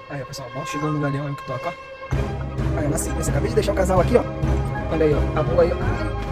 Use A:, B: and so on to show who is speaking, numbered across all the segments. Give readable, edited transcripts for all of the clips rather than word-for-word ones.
A: Aí, pessoal, vamos chegando no galeão aí que toca, ó. Aí, na sequência, acabei de deixar o casal aqui, ó. Olha aí, ó. A boa aí, ó.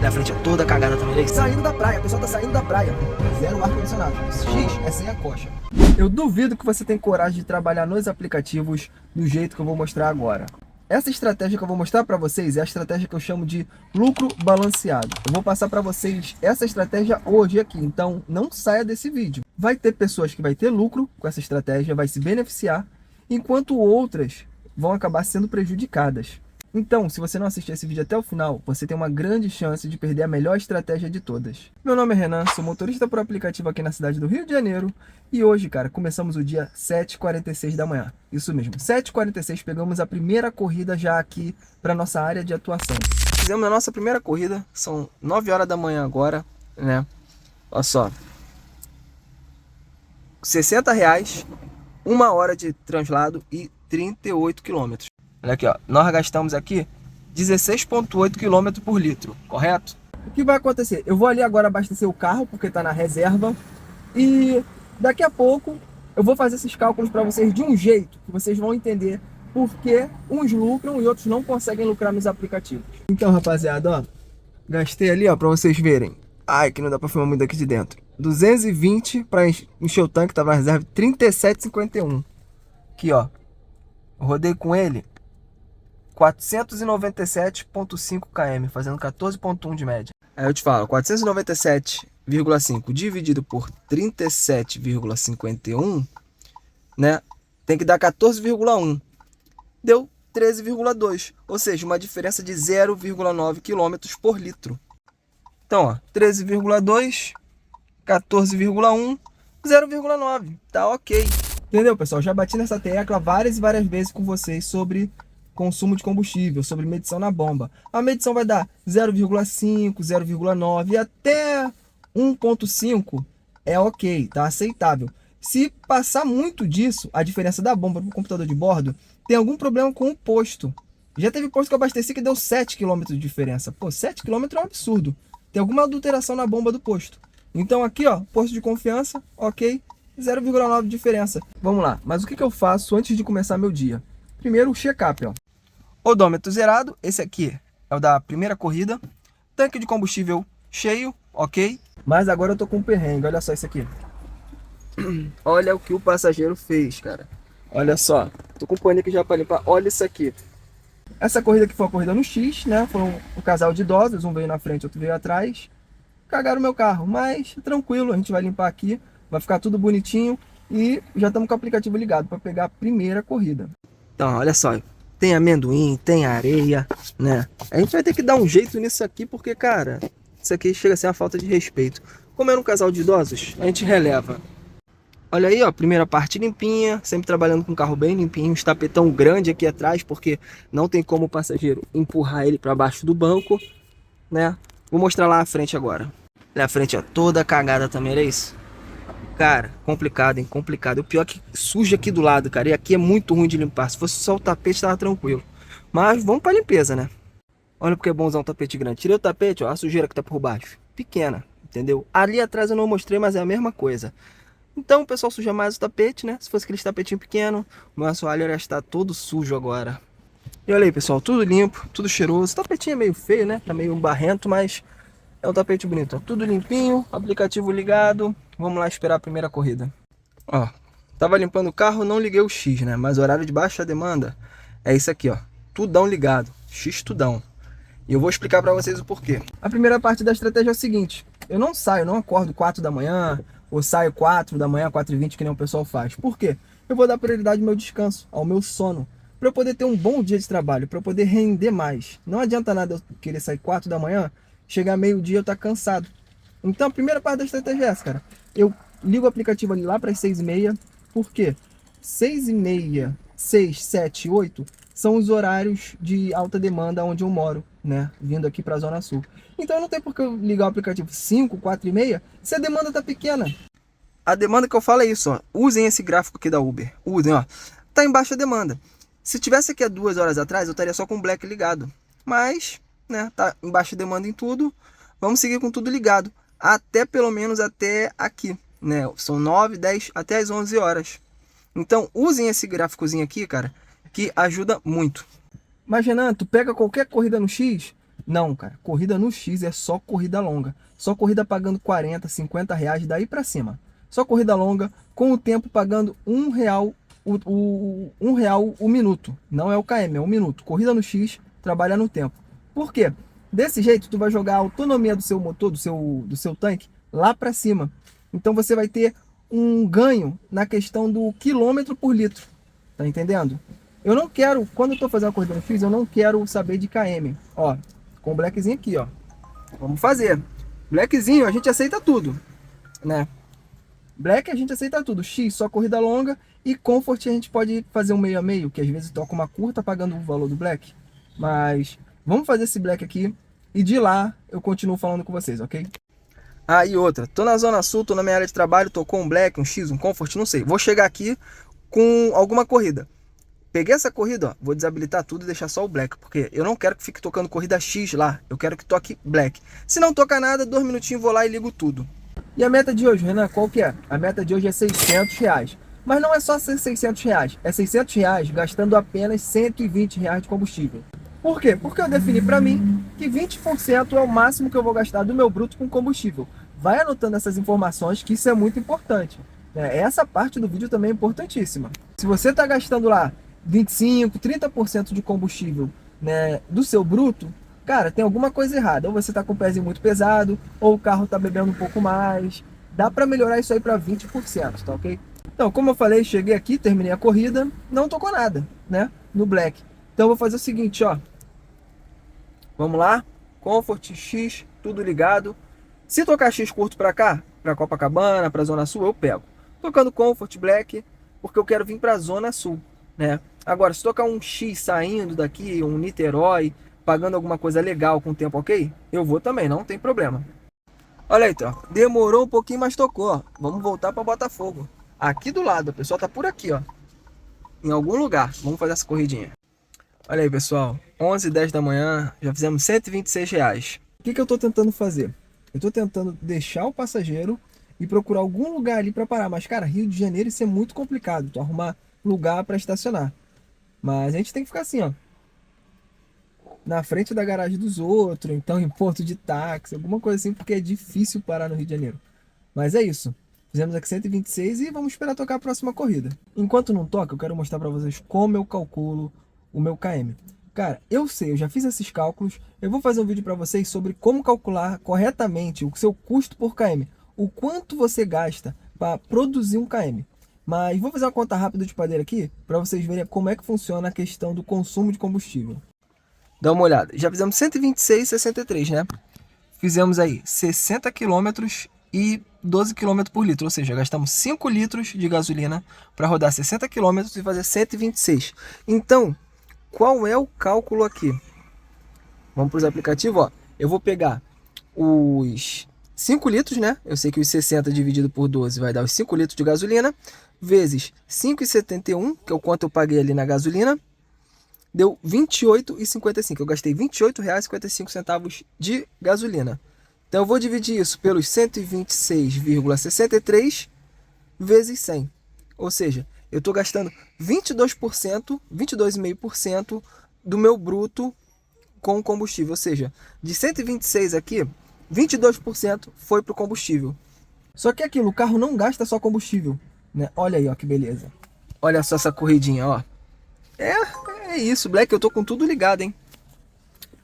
A: Ai, a frente é toda cagada também, né? Saindo da praia, o pessoal tá saindo da praia. Zero ar-condicionado. X é sem a coxa. Eu duvido que você tem coragem de trabalhar nos aplicativos do jeito que eu vou mostrar agora. Essa estratégia que eu vou mostrar para vocês é a estratégia que eu chamo de lucro balanceado. Eu vou passar para vocês essa estratégia hoje aqui, então não saia desse vídeo. Vai ter pessoas que vai ter lucro com essa estratégia, vai se beneficiar, enquanto outras vão acabar sendo prejudicadas. Então, se você não assistir esse vídeo até o final, você tem uma grande chance de perder a melhor estratégia de todas. Meu nome é Renan, sou motorista por aplicativo aqui na cidade do Rio de Janeiro. E hoje, cara, começamos o dia 7h46 da manhã. Isso mesmo, 7h46 pegamos a primeira corrida já aqui para nossa área de atuação. Fizemos a nossa primeira corrida, são 9 horas da manhã agora, né? Olha só. R$60, 1 hora de translado e 38 quilômetros. Olha aqui, ó. Nós gastamos aqui 16,8 km por litro, correto? O que vai acontecer? Eu vou ali agora abastecer o carro, porque está na reserva. E daqui a pouco eu vou fazer esses cálculos para vocês de um jeito que vocês vão entender por que uns lucram e outros não conseguem lucrar nos aplicativos. Então, rapaziada, ó. Gastei ali, ó, para vocês verem. Ai, que não dá para filmar muito aqui de dentro. 220 para encher o tanque, tava na reserva 37,51. Aqui, ó. Rodei com ele 497,5 km, fazendo 14,1 de média. Aí eu te falo, 497,5 dividido por 37,51, né? Tem que dar 14,1. Deu 13,2, ou seja, uma diferença de 0,9 km por litro. Então, ó, 13,2, 14,1, 0,9. Tá ok. Entendeu, pessoal? Já bati nessa tecla várias e várias vezes com vocês sobre consumo de combustível, sobre medição na bomba. A medição vai dar 0,5, 0,9 e até 1,5 é ok, tá aceitável. Se passar muito disso, a diferença da bomba para o computador de bordo, tem algum problema com o posto. Já teve posto que eu abasteci que deu 7 km de diferença. Pô, 7 km é um absurdo. Tem alguma adulteração na bomba do posto. Então aqui, ó, posto de confiança, ok, 0,9 de diferença. Vamos lá, mas o que eu faço antes de começar meu dia? Primeiro o check-up, ó. Odômetro zerado, esse aqui é o da primeira corrida. Tanque de combustível cheio, ok. Mas agora eu tô com um perrengue, olha só isso aqui. Olha o que o passageiro fez, cara. Olha só, tô com o pano aqui já para limpar, olha isso aqui. Essa corrida aqui foi uma corrida no X, né? Foi um casal de idosos, um veio na frente, outro veio atrás. Cagaram o meu carro, mas tranquilo, a gente vai limpar aqui, vai ficar tudo bonitinho. E já estamos com o aplicativo ligado para pegar a primeira corrida. Então, olha só. Tem amendoim, tem areia, né? A gente vai ter que dar um jeito nisso aqui, porque, cara, isso aqui chega a ser uma falta de respeito. Como era um casal de idosos, a gente releva. Olha aí, ó, primeira parte limpinha, sempre trabalhando com o carro bem limpinho, um tapetão grande aqui atrás, porque não tem como o passageiro empurrar ele para baixo do banco, né? Vou mostrar lá a frente agora. Olha a frente, ó, toda cagada também, era isso? Cara, complicado, hein? Complicado. O pior é que suja aqui do lado, cara. E aqui é muito ruim de limpar. Se fosse só o tapete, tava tranquilo. Mas vamos pra limpeza, né? Olha porque é bom usar um tapete grande. Tirei o tapete, ó, a sujeira que tá por baixo. Pequena, entendeu? Ali atrás eu não mostrei, mas é a mesma coisa. Então o pessoal suja mais o tapete, né? Se fosse aquele tapetinho pequeno, o meu assoalho já está todo sujo agora. E olha aí, pessoal, tudo limpo, tudo cheiroso. O tapetinho é meio feio, né? Tá meio barrento, mas é um tapete bonito, ó. Tudo limpinho, aplicativo ligado. Vamos lá esperar a primeira corrida. Ó, tava limpando o carro, não liguei o X, né? Mas o horário de baixa demanda é isso aqui, ó. Tudão ligado, X tudão. E eu vou explicar pra vocês o porquê. A primeira parte da estratégia é o seguinte. Eu não saio, não acordo 4 da manhã, ou saio 4 da manhã, 4h20, que nem o pessoal faz. Por quê? Eu vou dar prioridade ao meu descanso, ao meu sono. Pra eu poder ter um bom dia de trabalho, pra eu poder render mais. Não adianta nada eu querer sair 4 da manhã, chegar meio-dia eu tá cansado. Então a primeira parte da estratégia é essa, cara. Eu ligo o aplicativo ali lá para as 6h30. Por quê? 6h30, 6, 7, 8 são os horários de alta demanda onde eu moro, né? Vindo aqui para a Zona Sul. Então não tem por que eu ligar o aplicativo 5, 4h30 se a demanda tá pequena. A demanda que eu falo é isso, ó. Usem esse gráfico aqui da Uber. Usem, ó. Tá em baixa demanda. Se tivesse aqui há 2 horas atrás, eu estaria só com o Black ligado. Mas, né, tá em baixa demanda em tudo. Vamos seguir com tudo ligado. Até pelo menos até aqui, né? São 9, 10, até as 11 horas. Então, usem esse gráficozinho aqui, cara, que ajuda muito. Mas, Renan, tu pega qualquer corrida no X? Não, cara. Corrida no X é só corrida longa. Só corrida pagando 40, 50 reais daí pra cima. Só corrida longa, com o tempo pagando R$ 1 R$ 1 o minuto. Não é o KM, é o minuto. Corrida no X, trabalha no tempo. Por quê? Desse jeito, tu vai jogar a autonomia do seu motor, do seu tanque, lá pra cima. Então você vai ter um ganho na questão do quilômetro por litro. Tá entendendo? Eu não quero, quando eu tô fazendo a corrida no X, eu não quero saber de KM. Ó, com o blackzinho aqui, ó. Vamos fazer. Blackzinho, a gente aceita tudo, né? Black a gente aceita tudo. X só corrida longa e Comfort a gente pode fazer um meio a meio, que às vezes toca uma curta pagando o valor do Black. Mas vamos fazer esse Black aqui e de lá eu continuo falando com vocês, ok? Ah, e outra, tô na Zona Sul, tô na minha área de trabalho, tô com um Black, um X, um Comfort, não sei. Vou chegar aqui com alguma corrida. Peguei essa corrida, ó, vou desabilitar tudo e deixar só o Black, porque eu não quero que fique tocando corrida X lá, eu quero que toque Black. Se não toca nada, 2 minutinhos vou lá e ligo tudo. E a meta de hoje, Renan, qual que é? A meta de hoje é R$ 600. Mas não é só ser R$ 600, é R$ 600 gastando apenas R$ 120 de combustível. Por quê? Porque eu defini para mim que 20% é o máximo que eu vou gastar do meu bruto com combustível. Vai anotando essas informações, que isso é muito importante. Essa parte do vídeo também é importantíssima. Se você está gastando lá 25%, 30% de combustível, né, do seu bruto, cara, tem alguma coisa errada. Ou você está com o pezinho muito pesado, ou o carro está bebendo um pouco mais. Dá para melhorar isso aí para 20%, tá ok? Então, como eu falei, cheguei aqui, terminei a corrida, não tocou nada, né, no Black. Então eu vou fazer o seguinte, ó. Vamos lá, Comfort, X, tudo ligado. Se tocar X curto para cá, para Copacabana, para Zona Sul, eu pego. Tocando Comfort, Black, porque eu quero vir para Zona Sul, né? Agora, se tocar um X saindo daqui, um Niterói, pagando alguma coisa legal com o tempo ok, eu vou também, não tem problema. Olha aí, tropa, demorou um pouquinho, mas tocou, ó. Vamos voltar para Botafogo. Aqui do lado, o pessoal tá por aqui, ó. Em algum lugar. Vamos fazer essa corridinha. Olha aí, pessoal, 11h10 da manhã, já fizemos R$ 126. O que eu estou tentando fazer? Eu estou tentando deixar o passageiro e procurar algum lugar ali para parar. Mas, cara, Rio de Janeiro isso é muito complicado, tu arrumar lugar para estacionar. Mas a gente tem que ficar assim, ó, na frente da garagem dos outros, então em ponto de táxi, alguma coisa assim, porque é difícil parar no Rio de Janeiro. Mas é isso. Fizemos aqui 126 e vamos esperar tocar a próxima corrida. Enquanto não toca, eu quero mostrar para vocês como eu calculo o meu KM. Cara, eu sei, eu já fiz esses cálculos. Eu vou fazer um vídeo para vocês sobre como calcular corretamente o seu custo por KM. O quanto você gasta para produzir um KM. Mas vou fazer uma conta rápida de padeiro aqui para vocês verem como é que funciona a questão do consumo de combustível. Dá uma olhada. Já fizemos 126,63, né? Fizemos aí 60 km e 12 km por litro, ou seja, gastamos 5 litros de gasolina para rodar 60 km e fazer 126. Então, qual é o cálculo aqui? Vamos para os aplicativos, ó. Eu vou pegar os 5 litros, né? Eu sei que os 60 dividido por 12 vai dar os 5 litros de gasolina, vezes 5,71, que é o quanto eu paguei ali na gasolina, deu R$ 28,55. Eu gastei R$ 28,55 de gasolina. Então eu vou dividir isso pelos 126,63 vezes 100. Ou seja, eu estou gastando 22%, 22,5% do meu bruto com combustível. Ou seja, de 126 aqui, 22% foi para o combustível. Só que aquilo, o carro não gasta só combustível, né? Olha aí, ó, que beleza. Olha só essa corridinha, ó. É isso, Black, eu tô com tudo ligado, hein?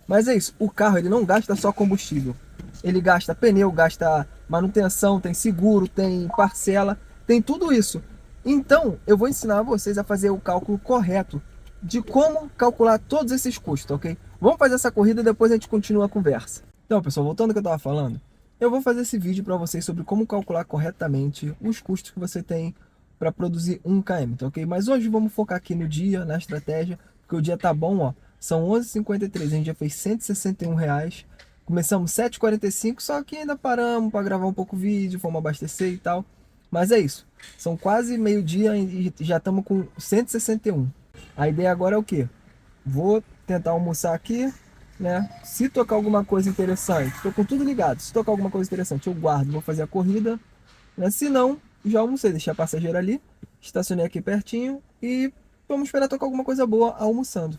A: Mas é isso, o carro ele não gasta só combustível. Ele gasta pneu, gasta manutenção, tem seguro, tem parcela, tem tudo isso. Então, eu vou ensinar vocês a fazer o cálculo correto de como calcular todos esses custos, ok? Vamos fazer essa corrida e depois a gente continua a conversa. Então, pessoal, voltando ao que eu estava falando, eu vou fazer esse vídeo para vocês sobre como calcular corretamente os custos que você tem para produzir 1 km, tá ok? Mas hoje vamos focar aqui no dia, na estratégia, porque o dia tá bom, ó. São 11h53, a gente já fez R$ 161. Começamos 7h45, só que ainda paramos para gravar um pouco o vídeo, fomos abastecer e tal. Mas é isso. São quase meio-dia e já estamos com 161. A ideia agora é o quê? Vou tentar almoçar aqui, né? Se tocar alguma coisa interessante, tô com tudo ligado. Se tocar alguma coisa interessante, eu guardo, vou fazer a corrida, né? Se não, Já almocei, deixei a passageira ali, estacionei aqui pertinho e vamos esperar tocar alguma coisa boa almoçando.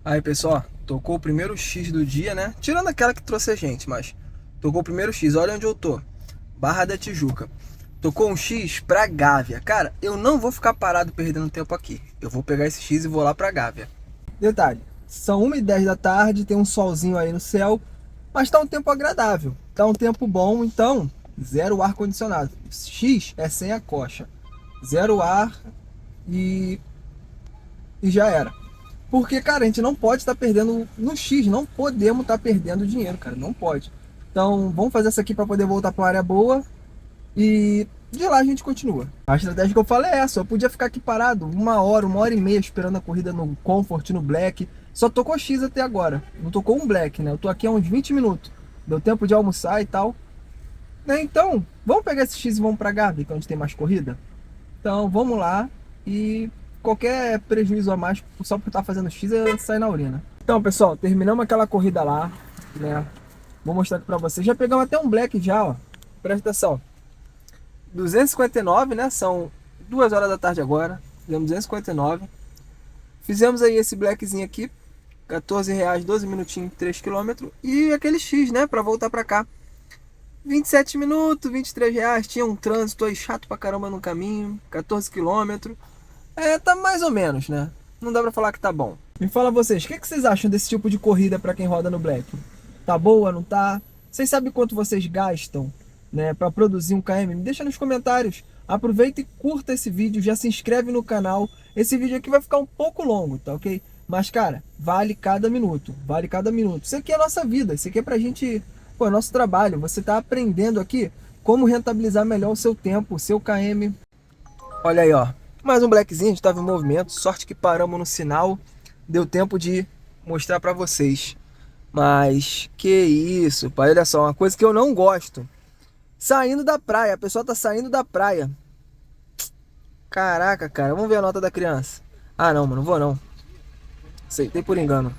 A: Aí, pessoal, tocou o primeiro X do dia, né? Tirando aquela que trouxe a gente, mas tocou o primeiro X. Olha onde eu tô. Barra da Tijuca. Tocou um X pra Gávea. Cara, eu não vou ficar parado perdendo tempo aqui. Eu vou pegar esse X e vou lá pra Gávea. Detalhe, são 1h10 da tarde, tem um solzinho aí no céu, mas tá um tempo agradável. Tá um tempo bom, então, zero ar-condicionado. X é sem a coxa. Zero ar e já era. Porque, cara, a gente não pode estar perdendo no X, não podemos estar perdendo dinheiro, cara, não pode. Então, vamos fazer essa aqui para poder voltar para uma área boa e de lá a gente continua. A estratégia que eu falo é essa, eu podia ficar aqui parado 1 hora e meia esperando a corrida no Comfort, no Black. Só tocou X até agora, não tocou um Black, né? Eu tô aqui há uns 20 minutos, deu tempo de almoçar e tal. Né? Então, vamos pegar esse X e vamos para Gávea, que é onde tem mais corrida? Então, vamos lá e qualquer prejuízo a mais só por estar fazendo X é sair na urina. Então, pessoal, terminamos aquela corrida lá, né? Vou mostrar aqui pra vocês. Já pegamos até um Black já, ó. Presta atenção. 259, né? São 2 horas da tarde agora. Fizemos 259. Fizemos aí esse Blackzinho aqui. R$14, 12 minutinhos, 3 km. E aquele X, né? Pra voltar pra cá. 27 minutos, R$23. Tinha um trânsito aí chato pra caramba no caminho. 14 km. Tá mais ou menos, né? Não dá pra falar que tá bom. Me fala vocês, o que vocês acham desse tipo de corrida pra quem roda no Black? Tá boa, não tá? Vocês sabem quanto vocês gastam, né, pra produzir um KM? Me deixa nos comentários. Aproveita e curta esse vídeo, já se inscreve no canal. Esse vídeo aqui vai ficar um pouco longo, tá ok? Mas, cara, vale cada minuto, vale cada minuto. Isso aqui é a nossa vida, isso aqui é pra gente, pô, é nosso trabalho. Você tá aprendendo aqui como rentabilizar melhor o seu tempo, o seu KM. Olha aí, ó. Mais um Blackzinho, a gente estava em movimento. Sorte que paramos no sinal. Deu tempo de mostrar para vocês. Mas que isso, pai. Olha só, uma coisa que eu não gosto. Saindo da praia. A pessoa tá saindo da praia. Caraca, cara. Vamos ver a nota da criança. Ah, não, mano. Não vou não. Aceitei por engano.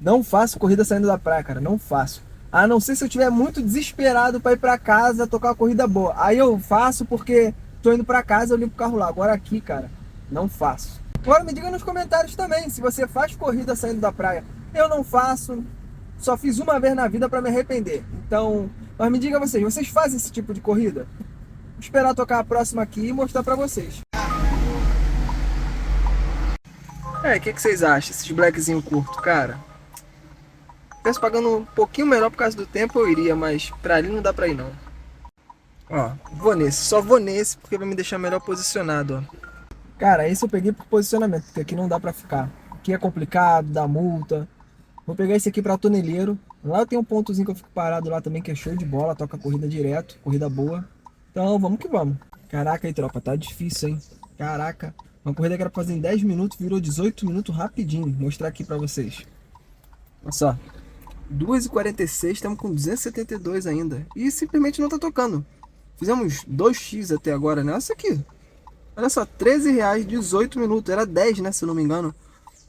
A: Não faço corrida saindo da praia, cara. Não faço. A não ser se eu estiver muito desesperado para ir para casa tocar uma corrida boa. Aí eu faço porque tô indo para casa, eu limpo o carro lá. Agora aqui, cara, não faço. Agora me diga nos comentários também se você faz corrida saindo da praia. Eu não faço. Só fiz uma vez na vida para me arrepender. Então, mas me diga vocês fazem esse tipo de corrida? Vou esperar tocar a próxima aqui e mostrar para vocês. O que vocês acham? Esses blackzinho curto, cara? Tivesse pagando um pouquinho melhor por causa do tempo, eu iria, mas pra ali não dá pra ir não. Ó, vou nesse, só vou nesse porque vai me deixar melhor posicionado, ó. Cara, esse eu peguei por posicionamento, porque aqui não dá pra ficar. Aqui é complicado, dá multa. Vou pegar esse aqui pra toneleiro. Lá tem um pontozinho que eu fico parado lá também, que é show de bola, toca corrida direto, corrida boa. Então, vamos que vamos. Caraca aí, tropa, tá difícil, hein? Caraca, uma corrida que era pra fazer em 10 minutos, virou 18 minutos rapidinho. Vou mostrar aqui pra vocês. Olha só. 2h46, estamos com 272 ainda. E simplesmente não tá tocando. Fizemos 2x até agora, né? Olha aqui. Olha só, R$13, 18 minutos. Era 10, né? Se eu não me engano.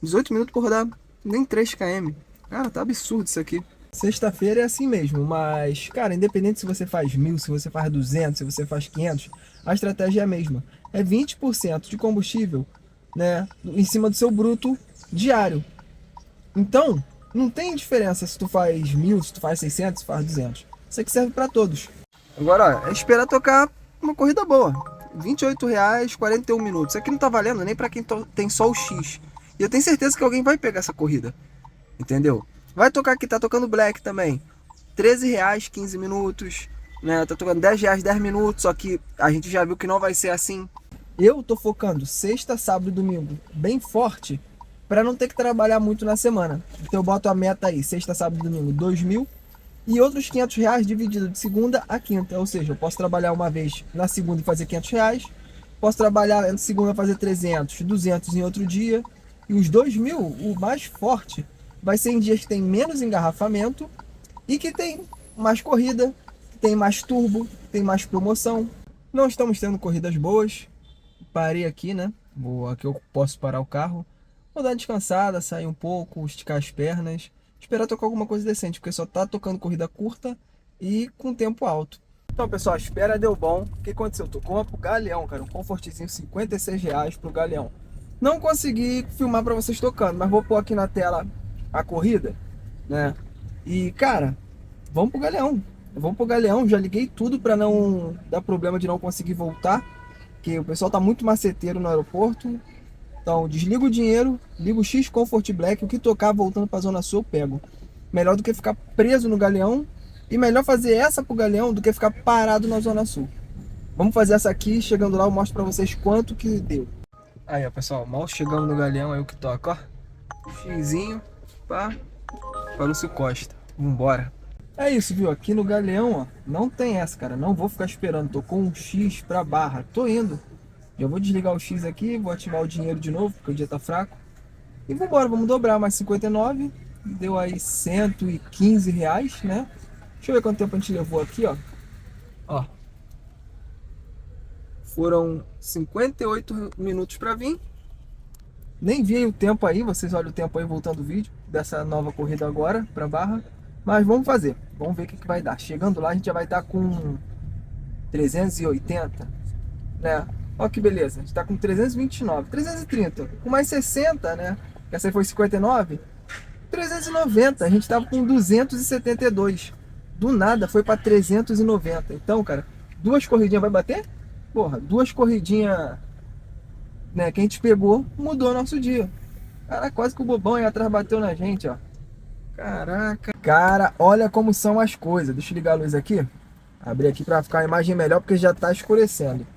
A: 18 minutos por rodar nem 3 km. Cara, tá absurdo isso aqui. Sexta-feira é assim mesmo, mas, cara, independente se você faz 1.000, se você faz 200, se você faz 500, a estratégia é a mesma. É 20% de combustível, né? Em cima do seu bruto diário. Então, não tem diferença se tu faz 1.000, se tu faz 600, se faz 200. Isso aqui serve para todos. Agora, ó, é esperar tocar uma corrida boa. R$28, 41 minutos. Isso aqui não tá valendo nem para quem tem só o X. E eu tenho certeza que alguém vai pegar essa corrida. Entendeu? Vai tocar aqui, tá tocando Black também. R$13, 15 minutos. Né? Tá tocando R$10, 10 minutos. Só que a gente já viu que não vai ser assim. Eu tô focando sexta, sábado e domingo bem forte, para não ter que trabalhar muito na semana. Então eu boto a meta aí, sexta, sábado e domingo, 2.000 e outros R$500 dividido de segunda a quinta. Ou seja, eu posso trabalhar uma vez na segunda e fazer R$500, posso trabalhar na segunda e fazer 300, 200 em outro dia. E os 2.000, o mais forte, vai ser em dias que tem menos engarrafamento e que tem mais corrida, que tem mais turbo, tem mais promoção. Não estamos tendo corridas boas. Parei aqui, né? Aqui eu posso parar o carro. Vou dar uma descansada, sair um pouco, esticar as pernas. Esperar tocar alguma coisa decente, porque só tá tocando corrida curta e com tempo alto. Então, pessoal, a espera deu bom. O que aconteceu? Tocou uma pro Galeão, cara. Um Comfortzinho, R$ 56 pro Galeão. Não consegui filmar pra vocês tocando, mas vou pôr aqui na tela a corrida, né? E, cara, vamos pro Galeão. Vamos pro Galeão. Já liguei tudo pra não dar problema de não conseguir voltar. Porque o pessoal tá muito maceteiro no aeroporto. Então, desliga o dinheiro, liga o X Comfort Black. O que tocar voltando pra Zona Sul, eu pego. Melhor do que ficar preso no Galeão. E melhor fazer essa pro Galeão do que ficar parado na Zona Sul. Vamos fazer essa aqui, chegando lá eu mostro pra vocês quanto que deu. Aí, ó, pessoal, mal chegamos no Galeão, aí o que toca, ó. Xzinho, pá, para Lúcio Costa. Vambora. É isso, viu? Aqui no Galeão, ó, não tem essa, cara. Não vou ficar esperando. Tô com um X pra barra. Tô indo. Já vou desligar o X aqui, vou ativar o dinheiro de novo, porque o dia tá fraco. E vambora, vamos dobrar mais 59. Deu aí R$ 115, né? Deixa eu ver quanto tempo a gente levou aqui, ó. Ó. Foram 58 minutos para vir. Nem vi o tempo aí, vocês olham o tempo aí voltando o vídeo dessa nova corrida agora para Barra. Mas vamos fazer, vamos ver o que vai dar. Chegando lá a gente já vai estar com 380, né? Ó que beleza, a gente tá com 329, 330, com mais 60, né? Essa aí foi 59, 390, a gente tava com 272. Do nada foi para 390. Então, cara, duas corridinhas vai bater? Porra, duas corridinhas, né, que a gente pegou, mudou nosso dia. Cara, quase que o bobão aí atrás bateu na gente, ó. Caraca. Cara, olha como são as coisas. Deixa eu ligar a luz aqui. Abrir aqui pra ficar a imagem melhor, porque já tá escurecendo.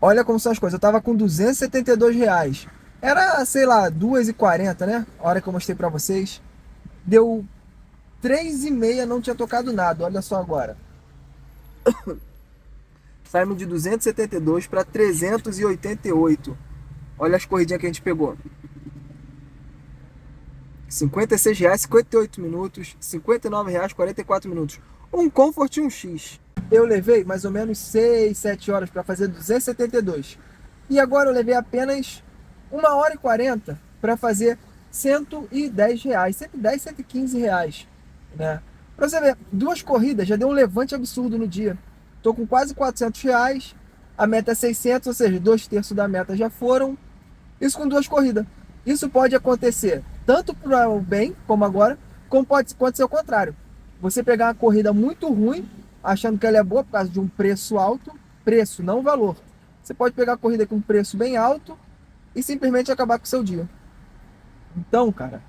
A: Olha como são as coisas. Eu tava com R$ 272. Era, sei lá, 2h40, né? A hora que eu mostrei pra vocês. Deu 3h30, não tinha tocado nada. Olha só agora. Saímos de 272 para 388. Olha as corridinhas que a gente pegou. R$ 56, 58 minutos. R$ 59, 44 minutos. Um Comfort e um X. Eu levei mais ou menos 6, 7 horas para fazer 272. E agora eu levei apenas 1h40 para fazer R$ 110, 115 reais, né? Pra você ver, duas corridas já deu um levante absurdo no dia. Tô com quase R$ 400, a meta é 600, ou seja, 2/3 da meta já foram. Isso com duas corridas. Isso pode acontecer tanto para o bem, como agora, como pode acontecer o contrário. Você pegar uma corrida muito ruim, achando que ela é boa por causa de um preço alto, preço, não valor. Você pode pegar a corrida com um preço bem alto e simplesmente acabar com o seu dia. Então, cara,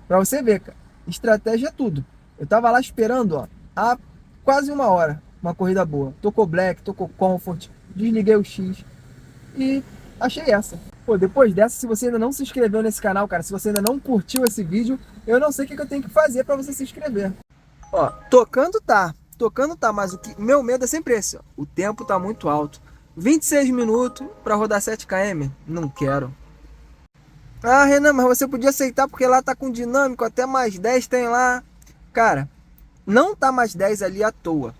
A: pra você ver, cara, estratégia é tudo. Eu tava lá esperando, ó, há quase 1 hora, uma corrida boa. Tocou Black, tocou Comfort, desliguei o X e achei essa. Pô, depois dessa, se você ainda não se inscreveu nesse canal, cara, se você ainda não curtiu esse vídeo, eu não sei o que eu tenho que fazer pra você se inscrever. Ó, tocando tá, mas meu medo é sempre esse, ó. O tempo tá muito alto. 26 minutos pra rodar 7 km? Não quero. Ah, Renan, mas você podia aceitar porque lá tá com dinâmico, até mais 10 tem lá. Cara, não tá mais 10 ali à toa.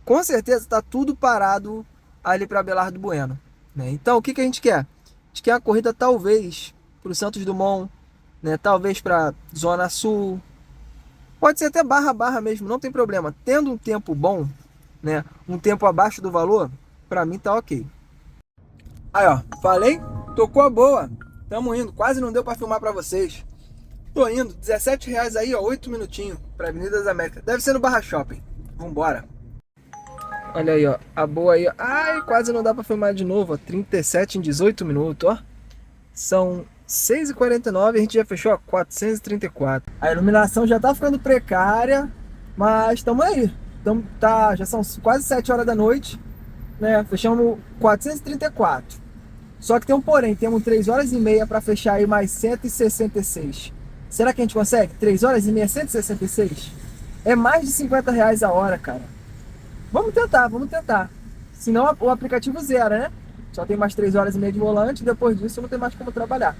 A: Com certeza tá tudo parado ali para Abelardo Bueno, né? Então, o que a gente quer? A gente quer a corrida talvez para o Santos Dumont, né? Talvez para Zona Sul. Pode ser até barra mesmo, não tem problema. Tendo um tempo bom, né? Um tempo abaixo do valor, para mim tá ok. Aí, ó, falei, tocou a boa. Tamo indo, quase não deu para filmar para vocês. Tô indo, R$ 17 aí, ó, 8 minutinhos para Avenida das Américas. Deve ser no Barra Shopping. Vambora. Olha aí, ó, a boa aí, ó. Ai, quase não dá pra filmar de novo, ó. 37 em 18 minutos, ó. São 6h49 e a gente já fechou, ó, 434. A iluminação já tá ficando precária, mas tamo aí. Já são quase 7 horas da noite, né? Fechamos 434. Só que tem um porém, temos 3h30 pra fechar aí mais 166. Será que a gente consegue? 3h30, 166? É mais de R$ 50 a hora, cara. Vamos tentar. Senão o aplicativo zera, né? Só tem mais 3h30 de volante, depois disso eu não tenho mais como trabalhar.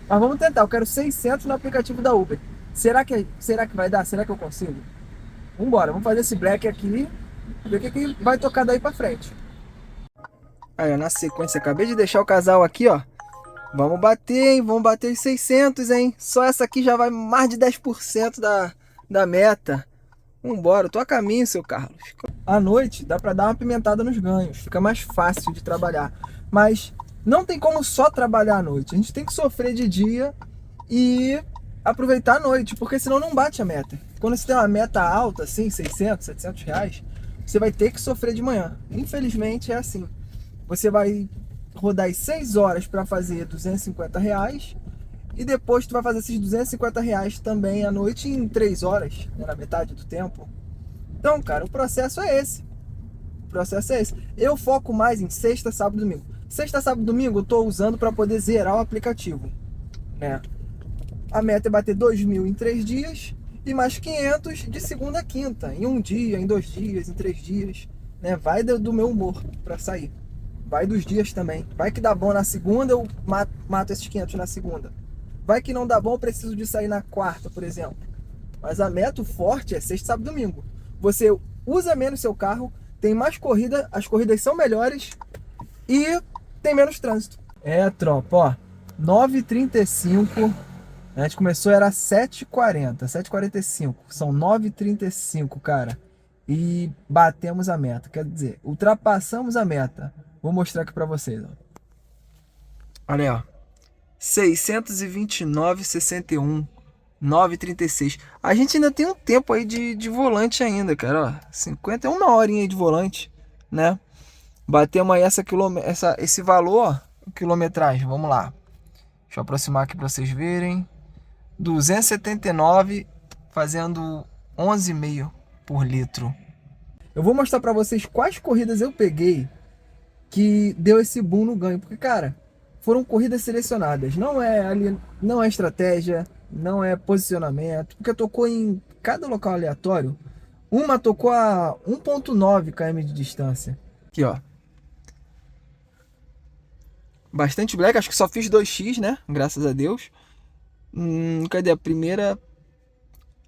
A: Mas vamos tentar, eu quero 600 no aplicativo da Uber. Será que vai dar? Será que eu consigo? Vambora, vamos fazer esse black aqui, ver o que vai tocar daí pra frente. Aí, ó, na sequência, acabei de deixar o casal aqui, ó. Vamos bater, hein? Vamos bater os 600, hein? Só essa aqui já vai mais de 10% da meta. Vambora, tô a caminho, seu Carlos. À noite dá pra dar uma pimentada nos ganhos, fica mais fácil de trabalhar. Mas não tem como só trabalhar à noite, a gente tem que sofrer de dia e aproveitar a noite, porque senão não bate a meta. Quando você tem uma meta alta, assim, 600, 700 reais, você vai ter que sofrer de manhã. Infelizmente é assim. Você vai rodar as 6 horas para fazer 250 reais e depois tu vai fazer esses 250 reais também à noite em 3 horas, né, na metade do tempo. Então, cara, o processo é esse. O processo é esse. Eu foco mais em sexta, sábado e domingo. Sexta, sábado e domingo eu tô usando para poder zerar o aplicativo, né? A meta é bater 2.000 em 3 dias e mais 500 de segunda a quinta, em um dia, em 2 dias, em 3 dias, né? Vai do meu humor para sair. Vai dos dias também. Vai que dá bom na segunda, eu mato esses 500 na segunda. Vai que não dá bom, eu preciso de sair na quarta, por exemplo. Mas a meta forte é sexta, sábado e domingo. Você usa menos seu carro, tem mais corrida, as corridas são melhores e tem menos trânsito. É, tropa, ó, 9h35, a gente começou, era 7h40, 7h45, são 9h35, cara. E batemos a meta, quer dizer, ultrapassamos a meta. Vou mostrar aqui pra vocês, ó. Olha aí, ó. 629,61, 9h36. A gente ainda tem um tempo aí de volante ainda, cara, ó. 51 horinha aí de volante, né? Batemos aí esse valor, ó, quilometragem, vamos lá. Deixa eu aproximar aqui pra vocês verem. 279, fazendo 11,5 por litro. Eu vou mostrar pra vocês quais corridas eu peguei que deu esse boom no ganho, porque, cara, foram corridas selecionadas, não é estratégia, não é posicionamento, porque tocou em cada local aleatório. Uma tocou a 1,9 km de distância. Aqui, ó. Bastante black, acho que só fiz 2x, né? Graças a Deus. Cadê a primeira?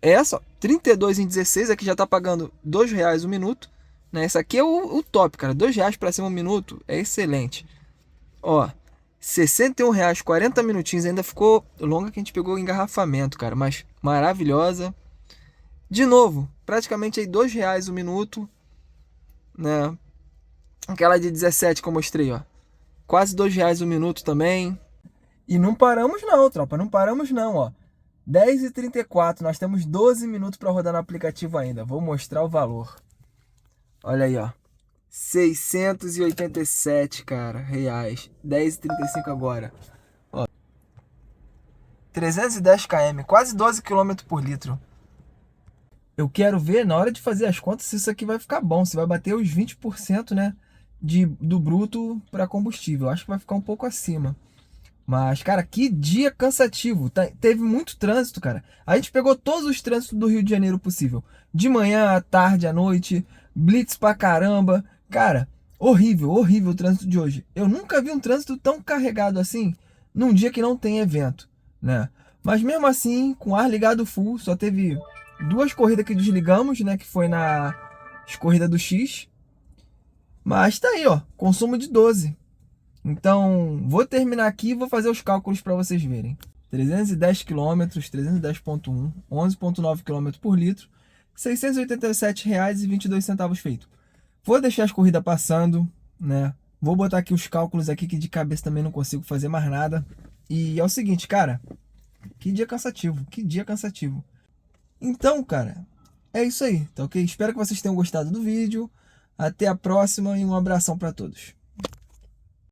A: Essa, ó, 32 em 16, aqui já tá pagando R$2 o minuto, né? Esse aqui é o top, cara. R$2 para cima um minuto é excelente. Ó, R$61, 40 minutinhos, ainda ficou longa que a gente pegou o engarrafamento, cara, mas maravilhosa. De novo, praticamente aí R$2 o minuto, né? Aquela de 17 que eu mostrei, ó, quase R$2 o minuto também. E não paramos não, tropa, não paramos não, ó. 10h34, nós temos 12 minutos para rodar no aplicativo ainda. Vou mostrar o valor. Olha aí, ó. 687, cara, reais. 10h35 agora. Ó. 310 km, quase 12 km por litro. Eu quero ver na hora de fazer as contas se isso aqui vai ficar bom, se vai bater os 20%, né, do bruto para combustível. Acho que vai ficar um pouco acima. Mas, cara, que dia cansativo. Teve muito trânsito, cara. A gente pegou todos os trânsitos do Rio de Janeiro possível. De manhã, à tarde, à noite. Blitz pra caramba. Cara, horrível, horrível o trânsito de hoje. Eu nunca vi um trânsito tão carregado assim num dia que não tem evento, né? Mas mesmo assim, com ar ligado full, só teve 2 corridas que desligamos, né? Que foi na corrida do X. Mas tá aí, ó. Consumo de 12. Então, vou terminar aqui e vou fazer os cálculos para vocês verem. 310 km, 310,1, 11,9 km por litro, R$687,22 feito. Vou deixar as corridas passando, né? Vou botar aqui os cálculos aqui que de cabeça também não consigo fazer mais nada. E é o seguinte, cara, que dia cansativo, que dia cansativo. Então, cara, é isso aí, tá ok? Espero que vocês tenham gostado do vídeo. Até a próxima e um abração para todos.